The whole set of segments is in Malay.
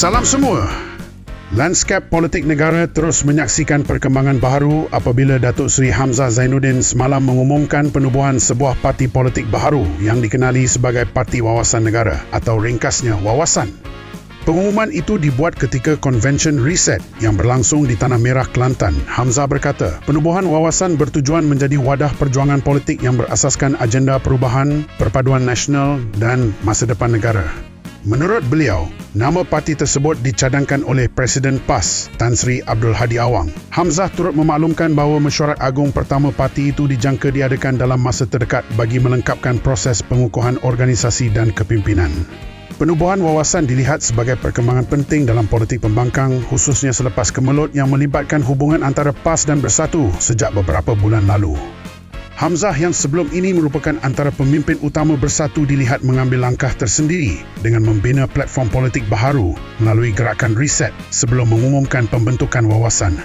Salam semua. Lanskap politik negara terus menyaksikan perkembangan baharu apabila Datuk Seri Hamzah Zainuddin semalam mengumumkan penubuhan sebuah parti politik baharu yang dikenali sebagai Parti Wawasan Negara atau ringkasnya Wawasan. Pengumuman itu dibuat ketika konvensyen Reset yang berlangsung di Tanah Merah, Kelantan. Hamzah berkata, penubuhan Wawasan bertujuan menjadi wadah perjuangan politik yang berasaskan agenda perubahan, perpaduan nasional dan masa depan negara. Menurut beliau, nama parti tersebut dicadangkan oleh Presiden PAS, Tan Sri Abdul Hadi Awang. Hamzah turut memaklumkan bahawa mesyuarat agung pertama parti itu dijangka diadakan dalam masa terdekat bagi melengkapkan proses pengukuhan organisasi dan kepimpinan. Penubuhan Wawasan dilihat sebagai perkembangan penting dalam politik pembangkang, khususnya selepas kemelut yang melibatkan hubungan antara PAS dan Bersatu sejak beberapa bulan lalu. Hamzah yang sebelum ini merupakan antara pemimpin utama Bersatu dilihat mengambil langkah tersendiri dengan membina platform politik baharu melalui gerakan Reset sebelum mengumumkan pembentukan Wawasan.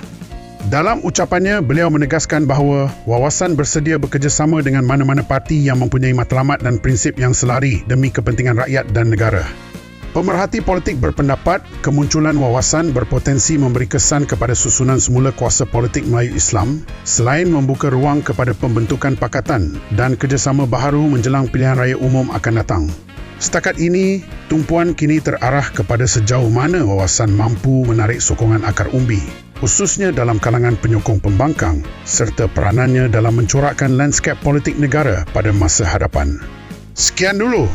Dalam ucapannya, beliau menegaskan bahawa Wawasan bersedia bekerjasama dengan mana-mana parti yang mempunyai matlamat dan prinsip yang selari demi kepentingan rakyat dan negara. Pemerhati politik berpendapat kemunculan Wawasan berpotensi memberi kesan kepada susunan semula kuasa politik Melayu Islam selain membuka ruang kepada pembentukan pakatan dan kerjasama baharu menjelang pilihan raya umum akan datang. Setakat ini, tumpuan kini terarah kepada sejauh mana Wawasan mampu menarik sokongan akar umbi, khususnya dalam kalangan penyokong pembangkang serta peranannya dalam mencorakkan lanskap politik negara pada masa hadapan. Sekian dulu.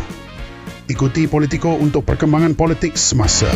Ikuti Politiko untuk perkembangan politik semasa.